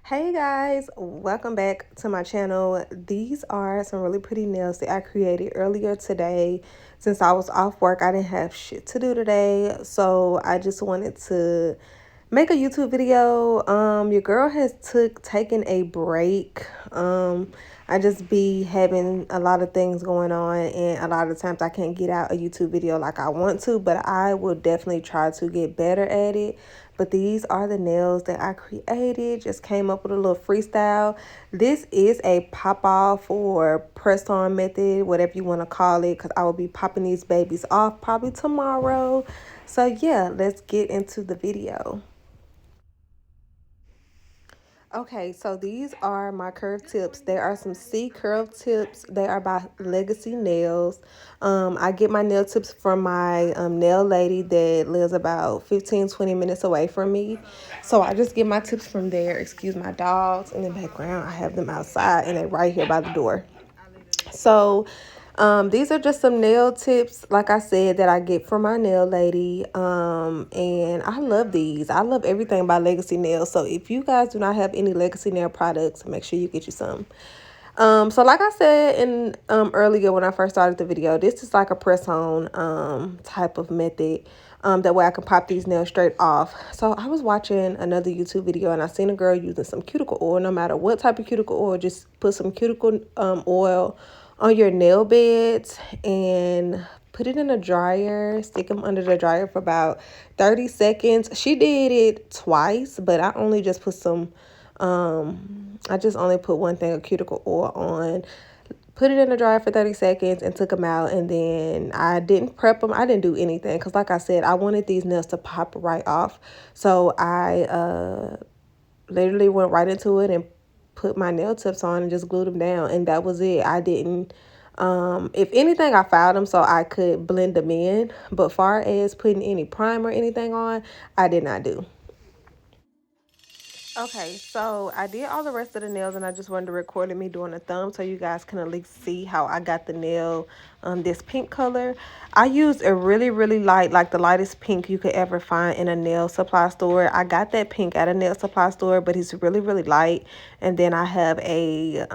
Hey guys, welcome back to my channel. These are some really pretty nails that I created earlier today. Since I was off work, I didn't have shit to do today, so I just wanted to make a YouTube video. Your girl has taken a break. I just be having a lot of things going on, and a lot of times I can't get out a YouTube video like I want to, but I will definitely try to get better at it. But these are the nails that I created. Just came up with a little freestyle. This is a pop off or press on method, whatever you want to call it, because I will be popping these babies off probably tomorrow. So yeah, let's get into the video. Okay, so these are my curl tips. There are some C curl tips. They are by Legacy Nails. I get my nail tips from my nail lady that lives about 15-20 minutes away from me. So I just get my tips from there. Excuse my dogs in the background. I have them outside and they're right here by the door. So these are just some nail tips, like I said, that I get from my nail lady. And I love these. I love everything by Legacy Nails. So if you guys do not have any Legacy Nail products, make sure you get you some. So like I said in earlier when I first started the video, this is like a press-on type of method. That way I can pop these nails straight off. So I was watching another YouTube video and I seen a girl using some cuticle oil. No matter what type of cuticle oil, just put some cuticle oil on your nail beds and put it in a dryer. Stick them under the dryer for about 30 seconds. She did it twice, but I only just put some I just only put one thing of cuticle oil on, put it in the dryer for 30 seconds and took them out. And then I didn't prep them. I didn't do anything because like I said, I wanted these nails to pop right off. So I literally went right into it and put my nail tips on and just glued them down. And that was it. I didn't, if anything, I filed them so I could blend them in. But far as putting any primer or anything on, I did not do. Okay, so I did all the rest of the nails and I just wanted to record me doing a thumb so you guys can at least see how I got the nail this pink color. I used a really light, like the lightest pink you could ever find in a nail supply store. I got that pink at a nail supply store, but it's really light. And then I have a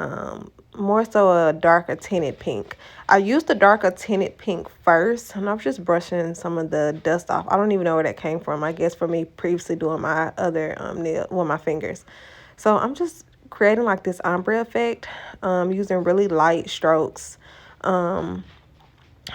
more so a darker tinted pink. I used the darker tinted pink first, and I was just brushing some of the dust off. I don't even know where that came from. I guess for me previously doing my other nail with my fingers. So I'm just creating like this ombre effect using really light strokes.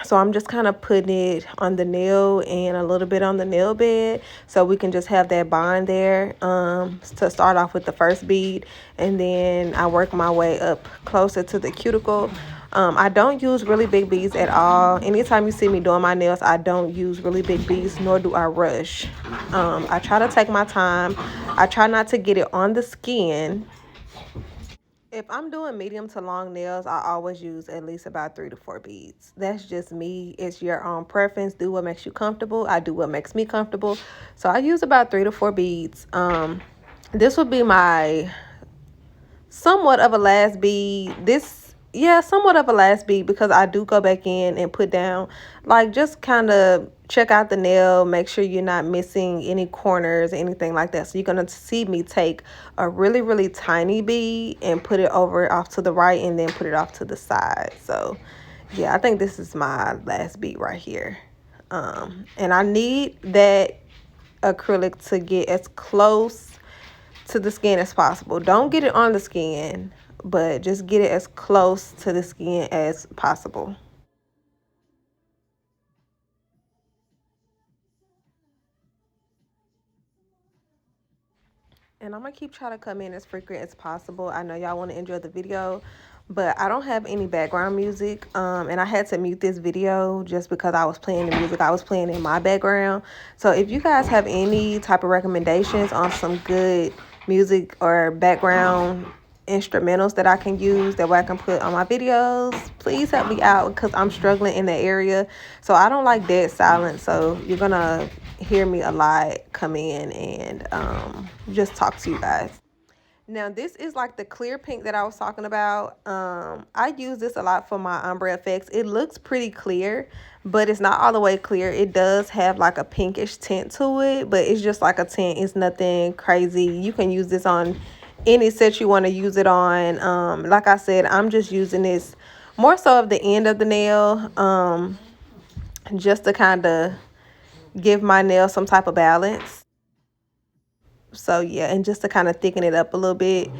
So I'm just kind of putting it on the nail and a little bit on the nail bed so we can just have that bond there to start off with the first bead. And then I work my way up closer to the cuticle. I don't use really big beads at all. Anytime you see me doing my nails, I don't use really big beads, nor do I rush. I try to take my time. I try not to get it on the skin. If I'm doing medium to long nails, I always use at least about 3 to 4 beads. That's just me. It's your own preference. Do what makes you comfortable. I do what makes me comfortable. So I use about 3 to 4 beads. This would be my somewhat of a last bead. Somewhat of a last bead because I do go back in and put down, like, just kind of check out the nail, make sure you're not missing any corners or anything like that. So you're going to see me take a really tiny bead and put it over off to the right and then put it off to the side. So yeah, I think this is my last bead right here. And I need that acrylic to get as close to the skin as possible. Don't get it on the skin, but just get it as close to the skin as possible. And I'm gonna keep trying to come in as frequent as possible. I know y'all want to enjoy the video, but I don't have any background music. And I had to mute this video just because I was playing the music I was playing in my background. So if you guys have any type of recommendations on some good music or background instrumentals that I can use, that way I can put on my videos, please help me out because I'm struggling in that area. So I don't like dead silence, so you're gonna hear me a lot come in and just talk to you guys. Now this is like the clear pink that I was talking about. I use this a lot for my ombre effects. It looks pretty clear, but it's not all the way clear. It does have like a pinkish tint to it, but it's just like a tint. It's nothing crazy. You can use this on any set you want to use it on. Like I said, I'm just using this more so of the end of the nail, just to kind of give my nail some type of balance. So yeah, and just to kind of thicken it up a little bit.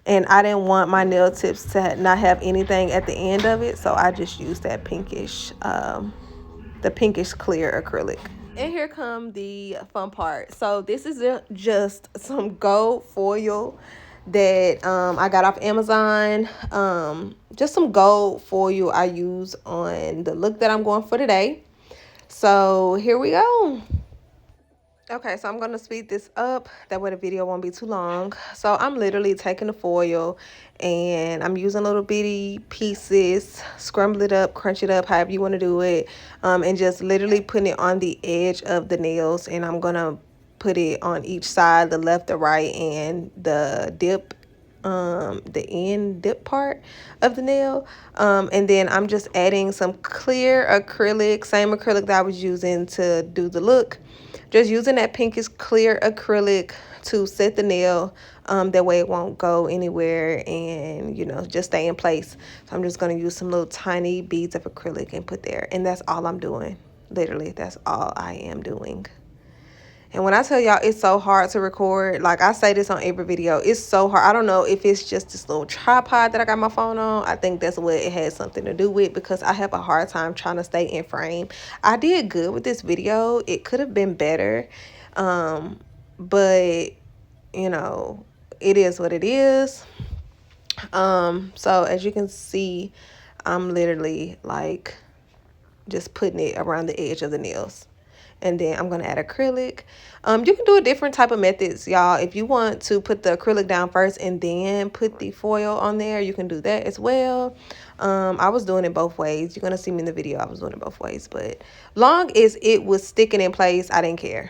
And I didn't want my nail tips to not have anything at the end of it, so I just used that pinkish, the pinkish clear acrylic. And here come the fun part. So this is just some gold foil that I got off Amazon. Just some gold foil I use on the look that I'm going for today. So here we go. Okay, so I'm going to speed this up. That way the video won't be too long. So I'm literally taking the foil and I'm using little bitty pieces, scramble it up, crunch it up, however you want to do it. And just literally putting it on the edge of the nails. And I'm going to put it on each side, the left, the right, and the dip, the end dip part of the nail. And then I'm just adding some clear acrylic, same acrylic that I was using to do the look. Just using that pinkish clear acrylic to set the nail. That way it won't go anywhere and, you know, just stay in place. So I'm just going to use some little tiny beads of acrylic and put there. And that's all I'm doing. Literally, that's all I am doing. And when I tell y'all it's so hard to record, like I say this on every video, it's so hard. I don't know if it's just this little tripod that I got my phone on. I think that's what it has something to do with, because I have a hard time trying to stay in frame. I did good with this video. It could have been better. But, you know, it is what it is. So as you can see, I'm literally like just putting it around the edge of the nails. And then I'm going to add acrylic. You can do a different type of methods, y'all. If you want to put the acrylic down first and then put the foil on there, you can do that as well. I was doing it both ways. You're going to see me in the video. I was doing it both ways. But long as it was sticking in place, I didn't care.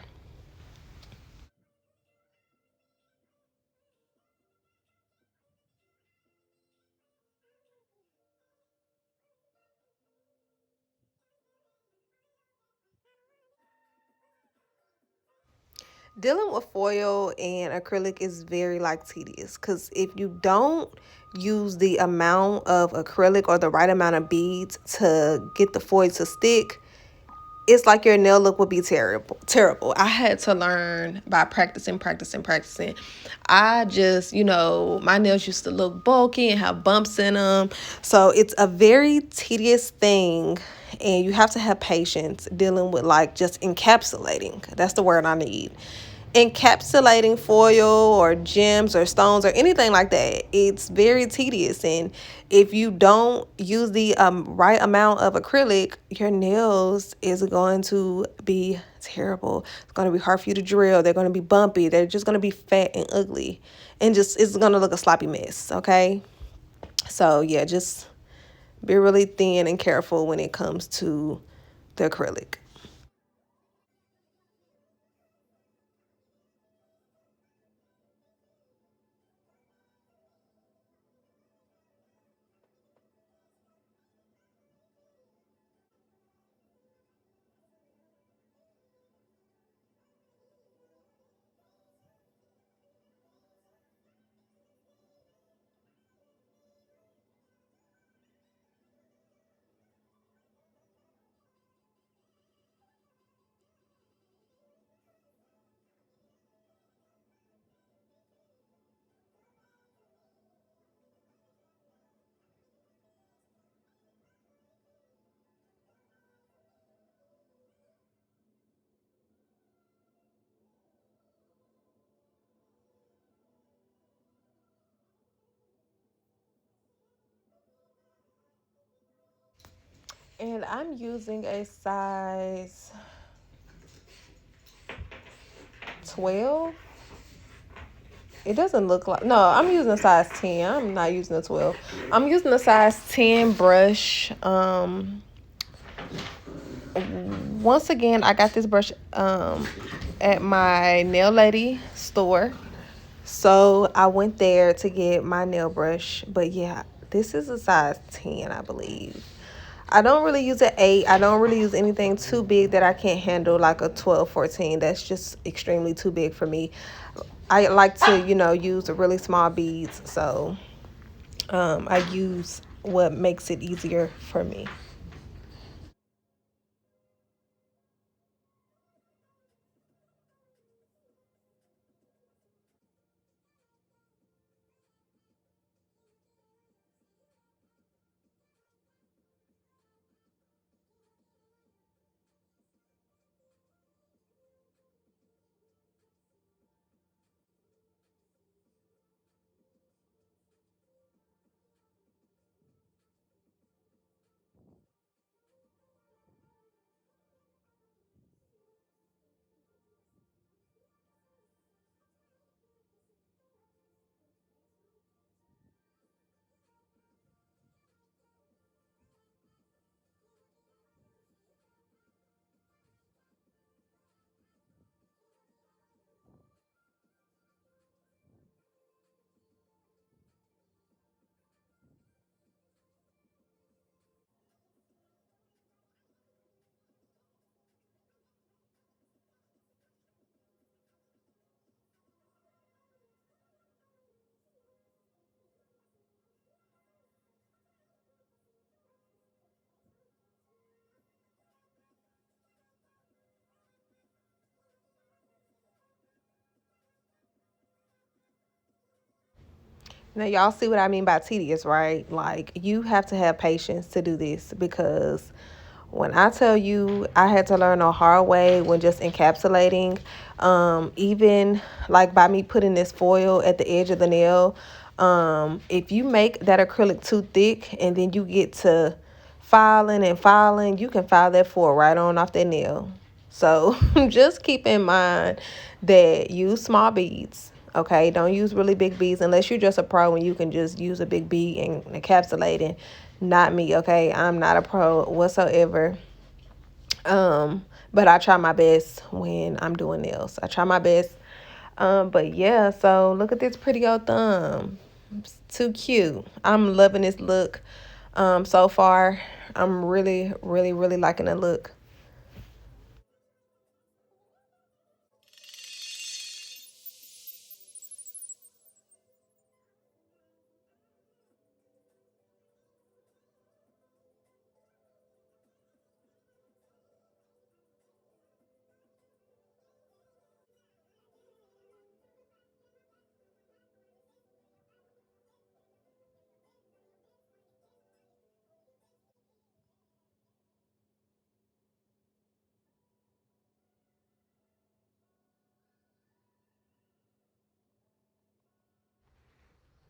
Dealing with foil and acrylic is very like tedious, because if you don't use the amount of acrylic or the right amount of beads to get the foil to stick, it's like your nail look would be terrible. I had to learn by practicing. I just, you know, my nails used to look bulky and have bumps in them. So it's a very tedious thing. And you have to have patience dealing with like just encapsulating. That's the word I need. Encapsulating foil or gems or stones or anything like that, it's very tedious. And if you don't use the right amount of acrylic, your nails is going to be terrible. It's going to be hard for you to drill. They're going to be bumpy. They're just going to be fat and ugly, and just it's going to look a sloppy mess. Okay, so yeah, just be really thin and careful when it comes to the acrylic. And I'm using a size 12. It doesn't look like, no, I'm using a size 10. I'm not using a 12. I'm using a size 10 brush. Once again, I got this brush at my nail lady store. So I went there to get my nail brush. But yeah, this is a size 10, I believe. I don't really use an 8. I don't really use anything too big that I can't handle, like a 12, 14. That's just extremely too big for me. I like to, use really small beads. So I use what makes it easier for me. Now, y'all see what I mean by tedious, right? Like, you have to have patience to do this because when I tell you I had to learn a hard way when just encapsulating, even like by me putting this foil at the edge of the nail, if you make that acrylic too thick and then you get to filing and filing, you can file that foil right on off that nail. So just keep in mind that use small beads. Okay, don't use really big beads unless you're just a pro and you can just use a big bead and encapsulate it. Not me, okay? I'm not a pro whatsoever. But I try my best when I'm doing nails. I try my best. But yeah, so look at this pretty old thumb. It's too cute. I'm loving this look. So far. I'm really, really, really liking the look.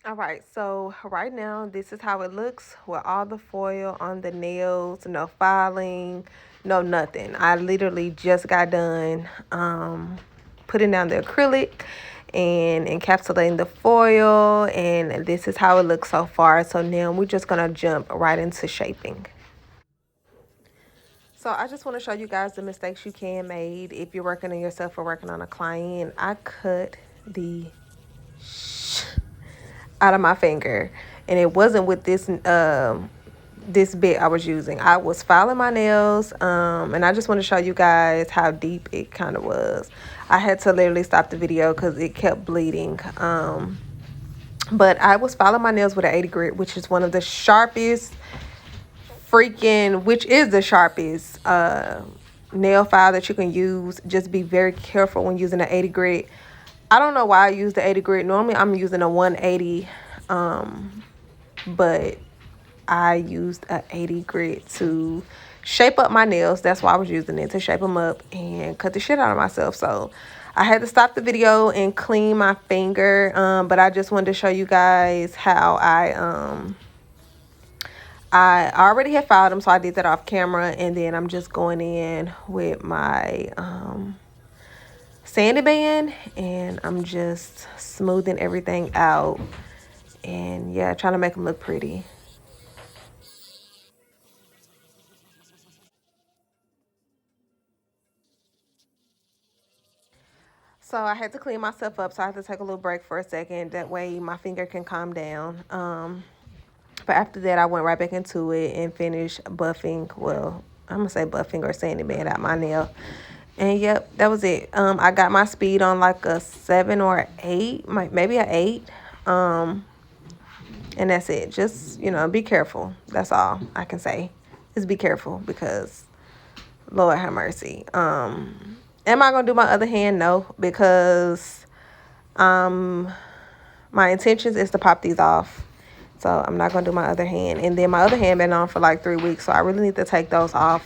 All right, so right now this is how it looks with all the foil on the nails, no filing, no nothing. I literally just got done putting down the acrylic and encapsulating the foil, and this is how it looks so far. So now we're just gonna jump right into shaping. So I just want to show you guys the mistakes you can make if you're working on yourself or working on a client. I cut the out of my finger, and it wasn't with this bit I was using. I was filing my nails, and I just want to show you guys how deep it kind of was. I had to literally stop the video because it kept bleeding. But I was filing my nails with an 80 grit, which is one of the sharpest which is the sharpest nail file that you can use. Just be very careful when using an 80 grit. I don't know why I use the 80 grit. Normally I'm using a 180, but I used a 80 grit to shape up my nails. That's why I was using it, to shape them up and cut the shit out of myself. So I had to stop the video and clean my finger. But I just wanted to show you guys how I already had filed them, so I did that off camera, and then I'm just going in with my sanding band, and I'm just smoothing everything out, and yeah, trying to make them look pretty. So I had to clean myself up, so I had to take a little break for a second. That way my finger can calm down. But after that, I went right back into it and finished buffing. Well, I'm going to say buffing or sanding band out my nail. And yep, that was it. I got my speed on like a 7 or 8, maybe a 8. Um, and that's it. Just, be careful. That's all I can say. Just be careful because Lord have mercy. Am I gonna do my other hand? No, because um my intentions is to pop these off. So I'm not gonna do my other hand. And then my other hand been on for like 3 weeks. So I really need to take those off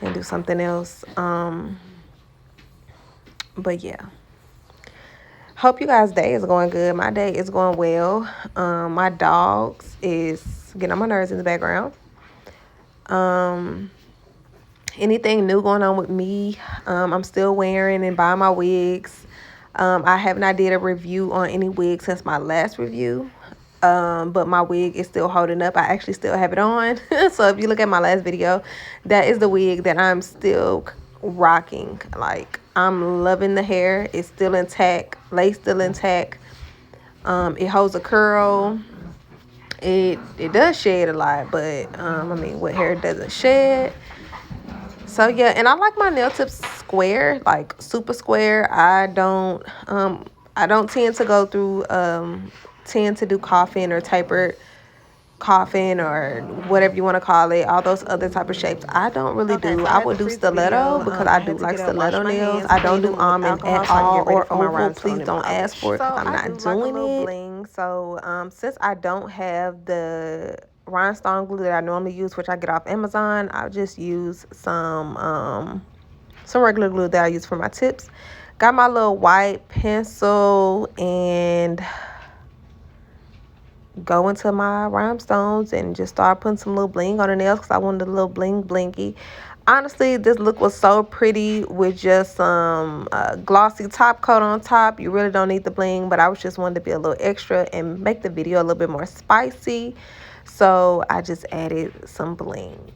and do something else. But yeah. Hope you guys' day is going good. My day is going well. My dogs is getting on my nerves in the background. Um, Anything new going on with me? I'm still wearing and buying my wigs. I have not did a review on any wig since my last review. But my wig is still holding up. I actually still have it on. So if you look at my last video, that is the wig that I'm still rocking. Like, I'm loving the hair. It's still intact. Lace still intact. It holds a curl. It does shed a lot, but I mean, what hair doesn't shed? So yeah, and I like my nail tips square, like super square. I don't tend to go through tend to do coffin or tapered coffin or whatever you want to call it, all those other type of shapes. I don't really do. I would do stiletto because I do like stiletto nails. I don't do almond at all or oval. Please don't ask for it because I'm not doing it. Bling. So since I don't have the rhinestone glue that I normally use, which I get off Amazon, I'll just use some regular glue that I use for my tips. Got my little white pencil and go into my rhinestones and just start putting some little bling on the nails because I wanted a little bling blingy. Honestly, this look was so pretty with just some glossy top coat on top. You really don't need the bling, but I was just wanted to be a little extra and make the video a little bit more spicy. So I just added some bling.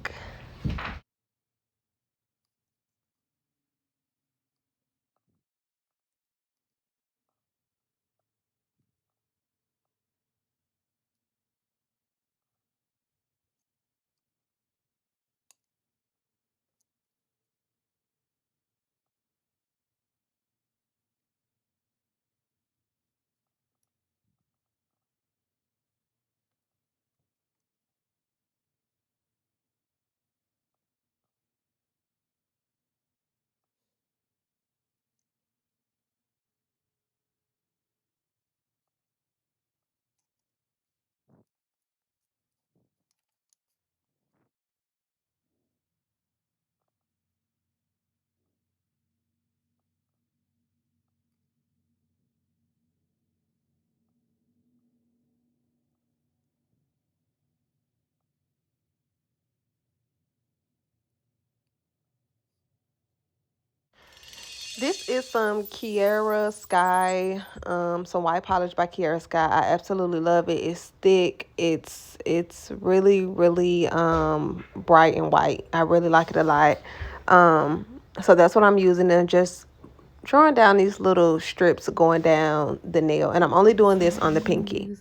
This is some Kiara Sky, some white polish by Kiara Sky. I absolutely love it. It's thick. It's really, really bright and white. I really like it a lot. So that's what I'm using, and just drawing down these little strips going down the nail. And I'm only doing this on the pinky.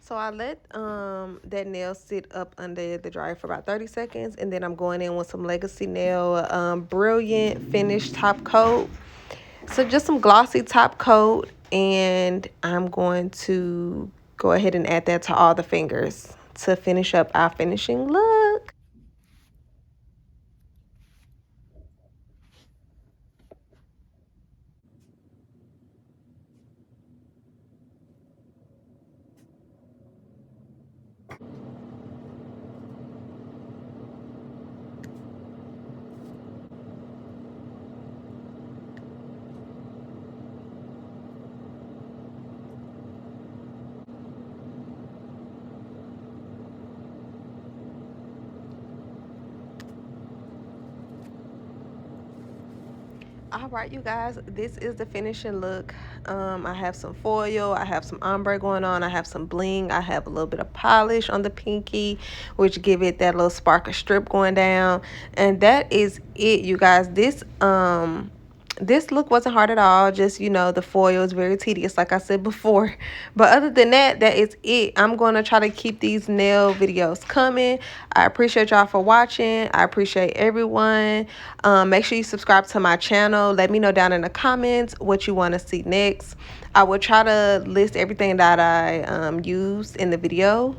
So I let that nail sit up under the dryer for about 30 seconds, and then I'm going in with some Legacy Nail Brilliant Finish Top Coat. So just some glossy top coat, and I'm going to go ahead and add that to all the fingers to finish up our finishing look. All right, you guys, this is the finishing look. I have some foil, I have some ombre going on, I have some bling, I have a little bit of polish on the pinky, which give it that little sparkle strip going down. And that is it, you guys. This this look wasn't hard at all. Just, you know, the foil is very tedious, like I said before. But other than that, that is it. I'm going to try to keep these nail videos coming. I appreciate y'all for watching. I appreciate everyone. Make sure you subscribe to my channel. Let me know down in the comments what you want to see next. I will try to list everything that I used in the video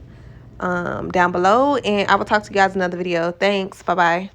down below. And I will talk to you guys in another video. Thanks. Bye-bye.